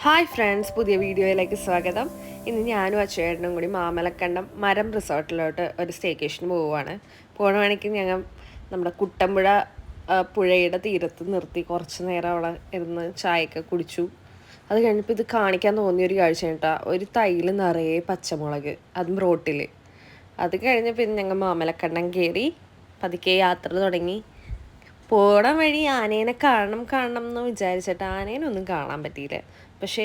Hi friends, പുതിയ വീഡിയോയിലേക്ക് സ്വാഗതം. ഇന്ന് ഞാനും അച്ഛനും കൂടി മാമലക്കണ്ടം മരം റിസോർട്ടിലോട്ട് ഒരു സ്റ്റേക്കേഷന് പോവുകയാണ്. പോണ മണിക്ക് ഞങ്ങൾ നമ്മുടെ കുട്ടമ്പുഴ പുഴയുടെ തീരത്ത് നിർത്തി കുറച്ച് നേരം അവിടെ ഇരുന്ന് ചായയൊക്കെ കുടിച്ചു. അത് കഴിഞ്ഞപ്പോൾ ഇത് കാണിക്കാൻ തോന്നിയൊരു കാഴ്ച കേട്ടോ, ഒരു തൈയിൽ നിറയെ പച്ചമുളക്, അതും റോട്ടിൽ. അത് കഴിഞ്ഞ് പിന്നെ ഞങ്ങൾ മാമലക്കണ്ടം കയറി പതുക്കെ യാത്ര തുടങ്ങി. പോണ വഴി ആനേനെ കാണണം എന്ന് വിചാരിച്ചിട്ട് ആനേനൊന്നും കാണാൻ പറ്റിയില്ല. പക്ഷേ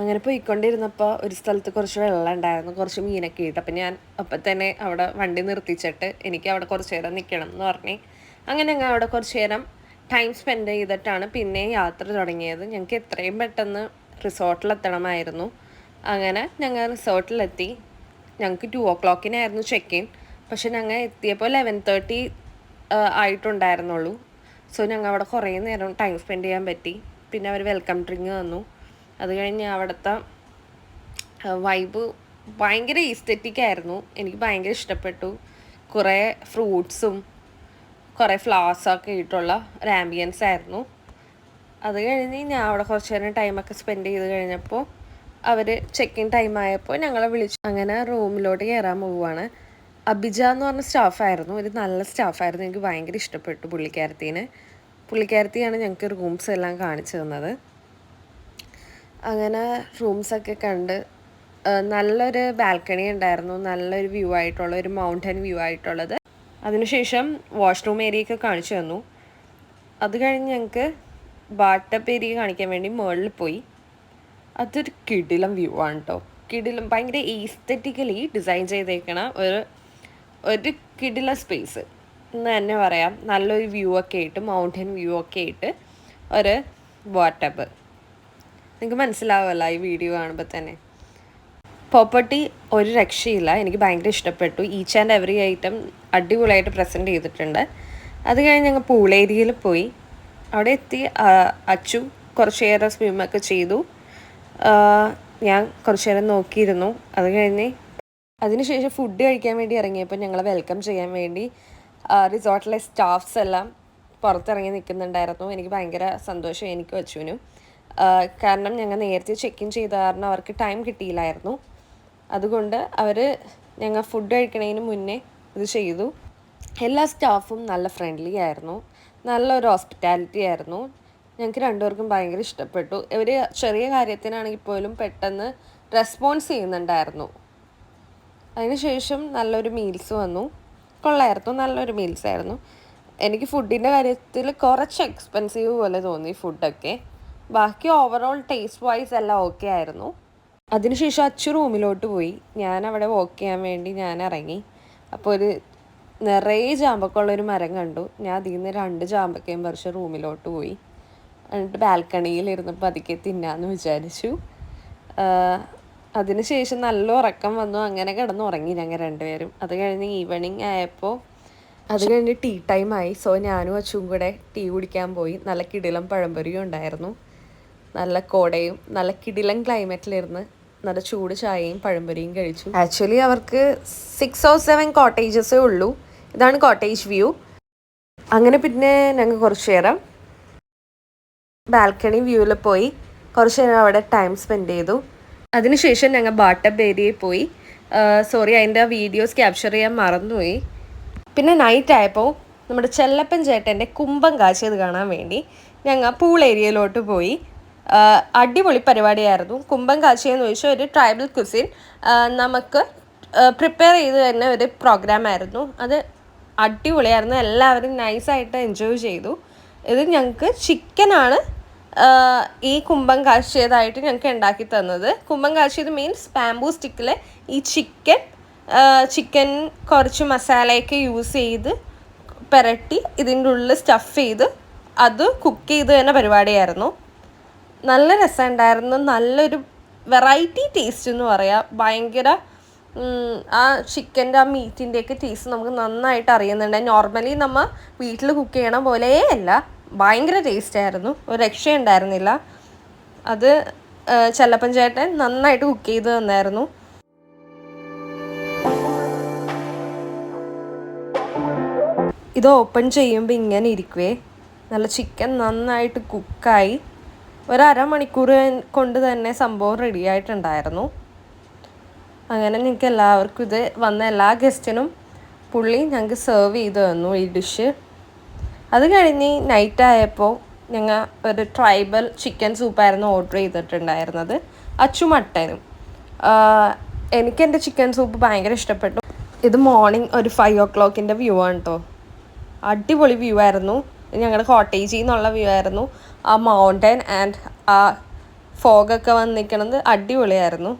അങ്ങനെ പോയിക്കൊണ്ടിരുന്നപ്പോൾ ഒരു സ്ഥലത്ത് കുറച്ച് വെള്ളം ഉണ്ടായിരുന്നു, കുറച്ച് മീനൊക്കെ ഇട്ട്. അപ്പം ഞാൻ അപ്പം തന്നെ അവിടെ വണ്ടി നിർത്തിച്ചിട്ട് എനിക്ക് അവിടെ കുറച്ച് നേരം നിൽക്കണം എന്ന് പറഞ്ഞ് അങ്ങനെ ഞങ്ങൾ അവിടെ കുറച്ച് നേരം ടൈം സ്പെൻഡ് ചെയ്തിട്ടാണ് പിന്നെ യാത്ര തുടങ്ങിയത്. ഞങ്ങൾക്ക് എത്രയും പെട്ടെന്ന് റിസോർട്ടിലെത്തണമായിരുന്നു. അങ്ങനെ ഞങ്ങൾ റിസോർട്ടിലെത്തി. ഞങ്ങൾക്ക് 2 o'clock ചെക്ക് ഇൻ. പക്ഷെ ഞങ്ങൾ എത്തിയപ്പോൾ 11:30 ആയിട്ടുണ്ടായിരുന്നുള്ളൂ. സോ ഞങ്ങൾ അവിടെ കുറേ നേരം ടൈം സ്പെൻഡ് ചെയ്യാൻ പറ്റി. പിന്നെ അവർ വെൽക്കം ഡ്രിങ്ക് തന്നു. അത് കഴിഞ്ഞ് അവിടുത്തെ വൈബ് ഭയങ്കര ഈസ്തെറ്റിക്കായിരുന്നു. എനിക്ക് ഭയങ്കര ഇഷ്ടപ്പെട്ടു. കുറേ ഫ്രൂട്ട്സും കുറേ ഫ്ലവേഴ്സൊക്കെ ഇട്ടുള്ള ഒരു ആംബിയൻസ് ആയിരുന്നു. അത് കഴിഞ്ഞ് ഞാൻ അവിടെ കുറച്ച് നേരം ടൈമൊക്കെ സ്പെൻഡ് ചെയ്ത് കഴിഞ്ഞപ്പോൾ അവർ ചെക്ക് ഇൻ ടൈം ആയപ്പോൾ ഞങ്ങളെ വിളിച്ചു. അങ്ങനെ റൂമിലോട്ട് കയറാൻ പോവുകയാണ്. അബിജ എന്ന് പറഞ്ഞ സ്റ്റാഫായിരുന്നു, ഒരു നല്ല സ്റ്റാഫായിരുന്നു. എനിക്ക് ഭയങ്കര ഇഷ്ടപ്പെട്ടു പുള്ളിക്കാരത്തിയാണ് ഞങ്ങൾക്ക് റൂംസ് എല്ലാം കാണിച്ചു തന്നത്. അങ്ങനെ റൂംസൊക്കെ കണ്ട് നല്ലൊരു ബാൽക്കണി ഉണ്ടായിരുന്നു, നല്ലൊരു വ്യൂ ആയിട്ടുള്ള ഒരു മൗണ്ടൻ വ്യൂ ആയിട്ടുള്ളത്. അതിനുശേഷം വാഷ്റൂം ഏരിയയൊക്കെ കാണിച്ചു തന്നു. അത് കഴിഞ്ഞ് ഞങ്ങൾക്ക് ബാട്ടപ്പ് ഏരിയ കാണിക്കാൻ വേണ്ടി മുകളിൽ പോയി. അതൊരു കിടിലം വ്യൂ ആണ് കേട്ടോ. കിടിലം, ഭയങ്കര ഈസ്തെറ്റിക്കലി ഡിസൈൻ ചെയ്തേക്കണ ഒരു കിടില സ്പേസ് എന്ന് തന്നെ പറയാം. നല്ലൊരു വ്യൂ ഒക്കെ ആയിട്ട്, മൗണ്ടൻ വ്യൂ ഒക്കെ ആയിട്ട് ഒരു വാട്ടപ്പ്. നിങ്ങൾക്ക് മനസ്സിലാവുമല്ലോ ഈ വീഡിയോ കാണുമ്പോൾ തന്നെ. പ്രോപ്പർട്ടി ഒരു രക്ഷയില്ല, എനിക്ക് ഭയങ്കര ഇഷ്ടപ്പെട്ടു. ഈച്ച് ആൻഡ് എവറി ഐറ്റം അടിപൊളിയായിട്ട് പ്രസൻറ്റ് ചെയ്തിട്ടുണ്ട്. അത് കഴിഞ്ഞ് ഞങ്ങൾ പൂൾ ഏരിയയിൽ പോയി. അവിടെ എത്തി അച്ചു കുറച്ച് നേരം സ്വിമ്മൊക്കെ ചെയ്തു. ഞാൻ കുറച്ച് നേരം നോക്കിയിരുന്നു. അത് കഴിഞ്ഞ് അതിനുശേഷം ഫുഡ് കഴിക്കാൻ വേണ്ടി ഇറങ്ങിയപ്പോൾ ഞങ്ങളെ വെൽക്കം ചെയ്യാൻ വേണ്ടി റിസോർട്ടിലെ സ്റ്റാഫ്സ് എല്ലാം പുറത്തിറങ്ങി നിൽക്കുന്നുണ്ടായിരുന്നു. എനിക്ക് ഭയങ്കര സന്തോഷം, എനിക്ക് അച്ചുവിനും. കാരണം ഞങ്ങൾ നേരത്തെ ചെക്ക് ഇൻ ചെയ്ത കാരണം അവർക്ക് ടൈം കിട്ടിയില്ലായിരുന്നു. അതുകൊണ്ട് അവർ ഞങ്ങൾ ഫുഡ് കഴിക്കുന്നതിന് മുന്നേ ഇത് ചെയ്തു. എല്ലാ സ്റ്റാഫും നല്ല ഫ്രണ്ട്ലി ആയിരുന്നു, നല്ലൊരു ഹോസ്പിറ്റാലിറ്റി ആയിരുന്നു. ഞങ്ങൾക്ക് രണ്ടുപേർക്കും ഭയങ്കര ഇഷ്ടപ്പെട്ടു. ഇവർ ചെറിയ കാര്യത്തിനാണെങ്കിൽ പോലും പെട്ടെന്ന് റെസ്പോൺസ് ചെയ്യുന്നുണ്ടായിരുന്നു. അതിനുശേഷം നല്ലൊരു മീൽസ് വന്നു. കൊള്ളായിരുന്നു, നല്ലൊരു മീൽസായിരുന്നു. എനിക്ക് ഫുഡിൻ്റെ കാര്യത്തിൽ കുറച്ച് എക്സ്പെൻസീവ് പോലെ തോന്നി ഫുഡൊക്കെ. ബാക്കി ഓവറോൾ ടേസ്റ്റ് വൈസ് എല്ലാം ഓക്കെ ആയിരുന്നു. അതിനുശേഷം അച്ചു റൂമിലോട്ട് പോയി. ഞാൻ അവിടെ വോക്ക് ചെയ്യാൻ വേണ്ടി ഞാൻ ഇറങ്ങി. അപ്പോൾ ഒരു നിറയെ ചാമ്പക്കുള്ളൊരു മരം കണ്ടു. ഞാൻ അതിൽ നിന്ന് 2 ചാമ്പക്കയും പറിച്ച് റൂമിലോട്ട് പോയി. എന്നിട്ട് ബാൽക്കണിയിൽ ഇരുന്നപ്പോൾ പതുക്കെ തിന്നാമെന്ന് വിചാരിച്ചു. അതിനുശേഷം നല്ല ഉറക്കം വന്നു. അങ്ങനെ കിടന്നുറങ്ങി ഞങ്ങൾ രണ്ടുപേരും. അത് കഴിഞ്ഞ് ഈവനിങ് ആയപ്പോൾ അത് കഴിഞ്ഞ് ടീ ടൈമായി. സോ ഞാനും അച്ചും കൂടെ ടീ കുടിക്കാൻ പോയി. നല്ല കിടിലം പഴംപൊരിയും ഉണ്ടായിരുന്നു. നല്ല കോടയും നല്ല കിടിലം ക്ലൈമറ്റിലിരുന്ന് നല്ല ചൂട് ചായയും പഴംപൊരിയും കഴിച്ചു. ആക്ച്വലി അവർക്ക് 6 or 7 കോട്ടേജസേ ഉള്ളൂ. ഇതാണ് കോട്ടേജ് വ്യൂ. അങ്ങനെ പിന്നെ ഞങ്ങൾ കുറച്ച് നേരം ബാൽക്കണി വ്യൂവിൽ പോയി കുറച്ച് നേരം അവിടെ ടൈം സ്പെൻഡ് ചെയ്തു. അതിനുശേഷം ഞങ്ങൾ ബാട്ടപ്പ് ഏരിയയിൽ പോയി. സോറി, അതിൻ്റെ വീഡിയോസ് ക്യാപ്ചർ ചെയ്യാൻ മറന്നുപോയി. പിന്നെ നൈറ്റ് ആയപ്പോൾ നമ്മുടെ ചെല്ലപ്പൻ ചേട്ടൻ്റെ കുംഭം കാച്ചിയത് കാണാൻ വേണ്ടി ഞങ്ങൾ പൂൾ ഏരിയയിലോട്ട് പോയി. അടിപൊളി പരിപാടിയായിരുന്നു. കുംഭം കാച്ചിയെന്ന് ചോദിച്ചാൽ ഒരു ട്രൈബൽ കുസിൻ നമുക്ക് പ്രിപ്പയർ ചെയ്ത് തന്നെ ഒരു പ്രോഗ്രാമായിരുന്നു. അത് അടിപൊളിയായിരുന്നു. എല്ലാവരും നൈസായിട്ട് എൻജോയ് ചെയ്തു. ഇത് ഞങ്ങൾക്ക് ചിക്കനാണ് ഈ കുംഭം കാച്ചിയതായിട്ട് ഞങ്ങൾക്ക് ഉണ്ടാക്കി തന്നത്. കുംഭം കാച്ചിയത് മീൻസ് ബാംബൂ സ്റ്റിക്കിൽ ഈ ചിക്കൻ കുറച്ച് മസാലയൊക്കെ യൂസ് ചെയ്ത് പുരട്ടി ഇതിൻ്റെ ഉള്ളിൽ സ്റ്റഫ് ചെയ്ത് അത് കുക്ക് ചെയ്ത് തന്നെ പരിപാടിയായിരുന്നു. നല്ല രസമുണ്ടായിരുന്നു. നല്ലൊരു വെറൈറ്റി ടേസ്റ്റ് എന്ന് പറയാം. ഭയങ്കര ആ ചിക്കൻ്റെ ആ മീറ്റിൻ്റെയൊക്കെ ടേസ്റ്റ് നമുക്ക് നന്നായിട്ട് അറിയുന്നുണ്ട്. നോർമലി നമ്മൾ വീട്ടിൽ കുക്ക് ചെയ്യണ പോലെയേ അല്ല, ഭയങ്കര ടേസ്റ്റായിരുന്നു. ഒരു രക്ഷയുണ്ടായിരുന്നില്ല. അത് ചെല്ലപ്പൻ ചേട്ടൻ നന്നായിട്ട് കുക്ക് ചെയ്ത് തന്നായിരുന്നു. ഇത് ഓപ്പൺ ചെയ്യുമ്പോൾ ഇങ്ങനെ ഇരിക്കുവേ. നല്ല ചിക്കൻ നന്നായിട്ട് കുക്കായി 1/2 മണിക്കൂർ കൊണ്ട് തന്നെ സംഭവം റെഡി ആയിട്ടുണ്ടായിരുന്നു. അങ്ങനെ ഞങ്ങൾക്ക് എല്ലാവർക്കും ഇത് വന്ന എല്ലാ ഗസ്റ്റിനും പുള്ളി ഞങ്ങൾക്ക് സെർവ് ചെയ്ത് തന്നു ഈ ഡിഷ്. അത് കഴിഞ്ഞ് നൈറ്റ് ആയപ്പോൾ ഞങ്ങൾ ഒരു ട്രൈബൽ ചിക്കൻ സൂപ്പായിരുന്നു ഓർഡർ ചെയ്തിട്ടുണ്ടായിരുന്നത്, അച്ചു മട്ടനും. എനിക്ക് എൻ്റെ ചിക്കൻ സൂപ്പ് ഭയങ്കര ഇഷ്ടപ്പെട്ടു. ഇത് മോർണിംഗ് ഒരു 5 o'clock വ്യൂ ആണ് കേട്ടോ. അടിപൊളി വ്യൂ ആയിരുന്നു. ഞങ്ങളുടെ കോട്ടേജിൽ നിന്നുള്ള വ്യൂ ആയിരുന്നു. ആ മൗണ്ടൻ ആൻഡ് ആ ഫോഗൊക്കെ വന്ന് നിൽക്കുന്നത് അടിപൊളിയായിരുന്നു.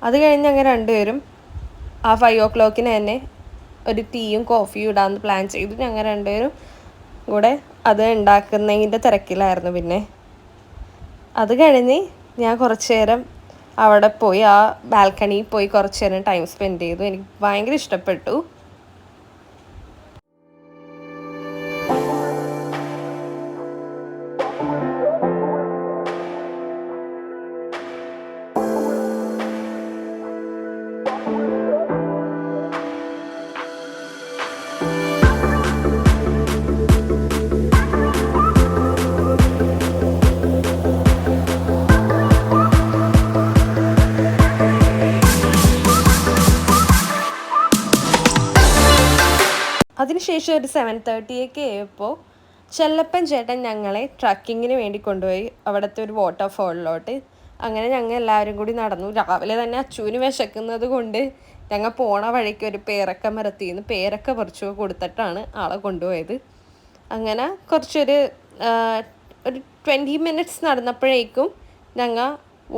അത് കഴിഞ്ഞ് ഞങ്ങൾ രണ്ടുപേരും ആ 5 o'clock തന്നെ ഒരു ടീയും കോഫിയും ഇടാമെന്ന് പ്ലാൻ ചെയ്തു. ഞങ്ങൾ രണ്ടുപേരും കൂടെ അത് ഉണ്ടാക്കുന്നതിൻ്റെ തിരക്കിലായിരുന്നു. പിന്നെ അത് കഴിഞ്ഞ് ഞാൻ കുറച്ച് നേരം അവിടെ പോയി ആ ബാൽക്കണിയിൽ പോയി കുറച്ച് നേരം ടൈം സ്പെൻഡ് ചെയ്തു. എനിക്ക് ഭയങ്കര ഇഷ്ടപ്പെട്ടു. അതിനുശേഷം ഒരു 7:30 ആയപ്പോൾ ചെല്ലപ്പൻ ചേട്ടൻ ഞങ്ങളെ ട്രക്കിങ്ങിന് വേണ്ടി കൊണ്ടുപോയി അവിടുത്തെ ഒരു വാട്ടർഫോളിലോട്ട്. അങ്ങനെ ഞങ്ങൾ എല്ലാവരും കൂടി നടന്നു. രാവിലെ തന്നെ അച്ചുവിന് വിശക്കുന്നത് കൊണ്ട് ഞങ്ങൾ പോണ വഴിക്ക് ഒരു പേരക്ക മരത്തിൽ നിന്ന് പേരക്ക പറിച്ചു കൊടുത്തിട്ടാണ് ആളെ കൊണ്ടുപോയത്. അങ്ങനെ കുറച്ചൊരു 20 minutes നടന്നപ്പോഴേക്കും ഞങ്ങൾ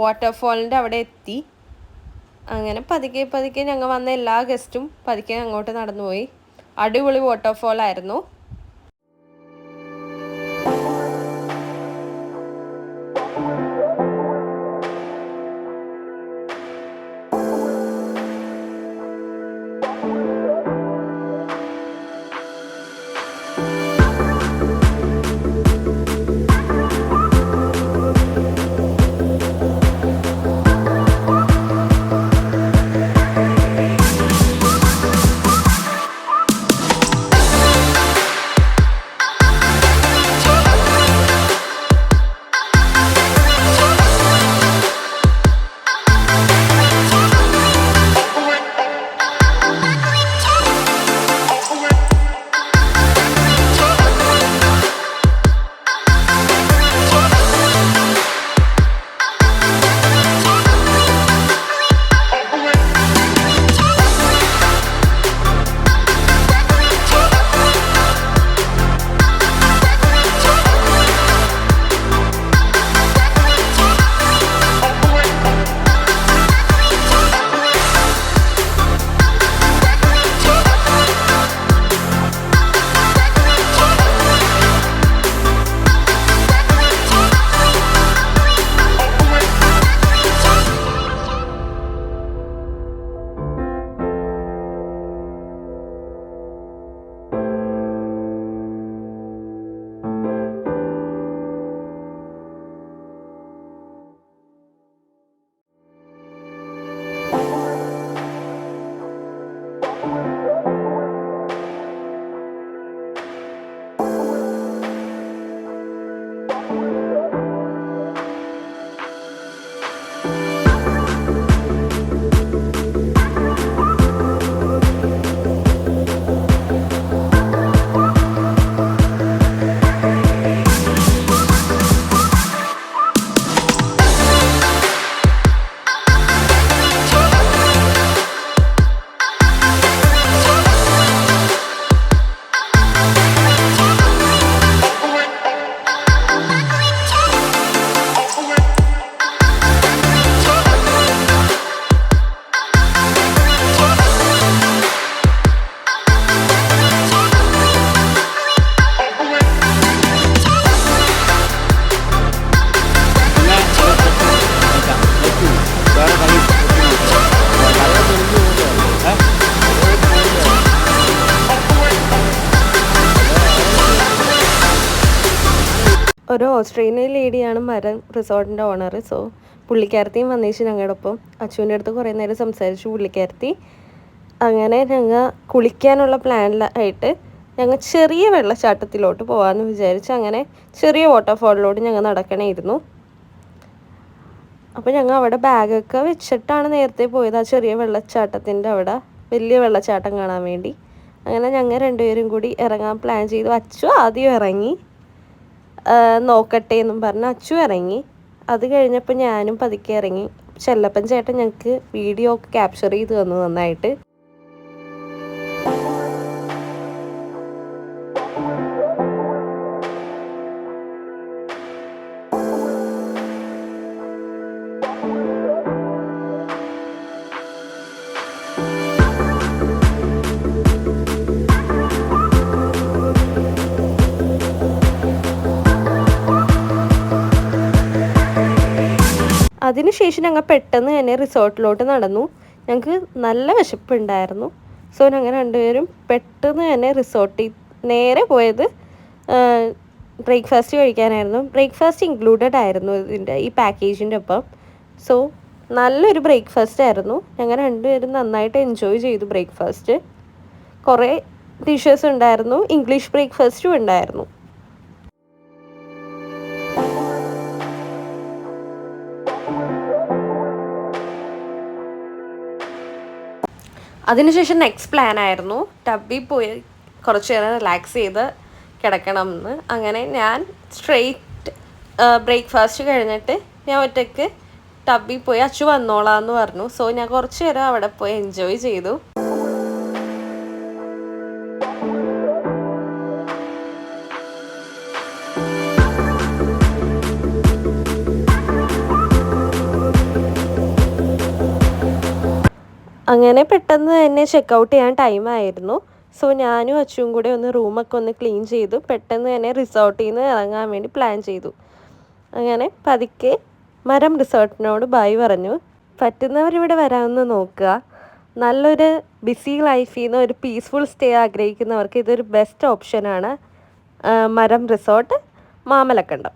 വാട്ടർഫോളിൻ്റെ അവിടെ എത്തി. അങ്ങനെ പതുക്കെ പതുക്കെ ഞങ്ങൾ വന്ന എല്ലാ ഗസ്റ്റും പതുക്കെ അങ്ങോട്ട് നടന്നുപോയി. അടിപൊളി വാട്ടർഫോൾ ആയിരുന്നു. ഒരു ഓസ്ട്രേലിയൻ ലേഡിയാണ് മരം റിസോർട്ടിൻ്റെ ഓണർ. സോ പുള്ളിക്കാരത്തിയും വന്നേച്ച് ഞങ്ങളുടെ ഒപ്പം അച്ചുവിൻ്റെ അടുത്ത് കുറേ നേരം സംസാരിച്ചു പുള്ളിക്കാരത്തി. അങ്ങനെ ഞങ്ങൾ കുളിക്കാനുള്ള പ്ലാനിലായിട്ട് ഞങ്ങൾ ചെറിയ വെള്ളച്ചാട്ടത്തിലോട്ട് പോകാമെന്ന് വിചാരിച്ച് അങ്ങനെ ചെറിയ വാട്ടർഫോളിലോട്ട് ഞങ്ങൾ നടക്കണമായിരുന്നു. അപ്പോൾ ഞങ്ങൾ അവിടെ ബാഗൊക്കെ വെച്ചിട്ടാണ് നേരത്തെ പോയത്, ആ ചെറിയ വെള്ളച്ചാട്ടത്തിൻ്റെ അവിടെ, വലിയ വെള്ളച്ചാട്ടം കാണാൻ വേണ്ടി. അങ്ങനെ ഞങ്ങൾ രണ്ടുപേരും കൂടി ഇറങ്ങാൻ പ്ലാൻ ചെയ്തു. അച്ചു ആദ്യം ഇറങ്ങി, നോക്കട്ടെ എന്നും പറഞ്ഞ് അച്ചു ഇറങ്ങി. അത് കഴിഞ്ഞപ്പോൾ ഞാനും പതുക്കെ ഇറങ്ങി. ചെല്ലപ്പൻ ചേട്ടൻ ഞങ്ങൾക്ക് വീഡിയോ ഒക്കെ ക്യാപ്ചർ ചെയ്ത് തന്നു നന്നായിട്ട്. അതിനുശേഷം ഞങ്ങൾ പെട്ടെന്ന് തന്നെ റിസോർട്ടിലോട്ട് നടന്നു. ഞങ്ങൾക്ക് നല്ല വിശപ്പുണ്ടായിരുന്നു. സോ ഞങ്ങൾ രണ്ടുപേരും പെട്ടെന്ന് തന്നെ റിസോർട്ടിൽ നേരെ പോയത് ബ്രേക്ക്ഫാസ്റ്റ് കഴിക്കാനായിരുന്നു. ബ്രേക്ക്ഫാസ്റ്റ് ഇൻക്ലൂഡഡ് ആയിരുന്നു ഈ പാക്കേജിൻ്റെ ഒപ്പം. സോ നല്ലൊരു ബ്രേക്ക്ഫാസ്റ്റ് ആയിരുന്നു. ഞങ്ങൾ രണ്ടുപേരും നന്നായിട്ട് എൻജോയ് ചെയ്തു ബ്രേക്ക്ഫാസ്റ്റ്. കുറേ ഡിഷസ് ഉണ്ടായിരുന്നു, ഇംഗ്ലീഷ് ബ്രേക്ക്ഫാസ്റ്റും ഉണ്ടായിരുന്നു. അതിനുശേഷം നെക്സ്റ്റ് പ്ലാൻ ആയിരുന്നു ടബ്ബിൽ പോയി കുറച്ച് നേരം റിലാക്സ് ചെയ്ത് കിടക്കണം എന്ന്. അങ്ങനെ ഞാൻ സ്ട്രെയിറ്റ് ബ്രേക്ക്ഫാസ്റ്റ് കഴിഞ്ഞിട്ട് ഞാൻ ഒറ്റയ്ക്ക് ടബ്ബിൽ പോയി, അച്ചു വന്നോളാന്ന് പറഞ്ഞു. സോ ഞാൻ കുറച്ച് നേരം അവിടെ പോയി എൻജോയ് ചെയ്തു. അങ്ങനെ പെട്ടെന്ന് തന്നെ ചെക്കൗട്ട് ചെയ്യാൻ ടൈമായിരുന്നു. സോ ഞാനും അച്ചുവും കൂടെ ഒന്ന് റൂമൊക്കെ ഒന്ന് ക്ലീൻ ചെയ്തു. പെട്ടെന്ന് തന്നെ റിസോർട്ടിൽ നിന്ന് ഇറങ്ങാൻ വേണ്ടി പ്ലാൻ ചെയ്തു. അങ്ങനെ പതുക്കെ മരം റിസോർട്ടിനോട് ബൈ പറഞ്ഞു. പറ്റുന്നവരിവിടെ വരാമെന്ന് നോക്കുക. നല്ലൊരു ബിസി ലൈഫിൽ നിന്ന് ഒരു പീസ്ഫുൾ സ്റ്റേ ആഗ്രഹിക്കുന്നവർക്ക് ഇതൊരു ബെസ്റ്റ് ഓപ്ഷനാണ്. മരം റിസോർട്ട്, മാമലക്കണ്ടം.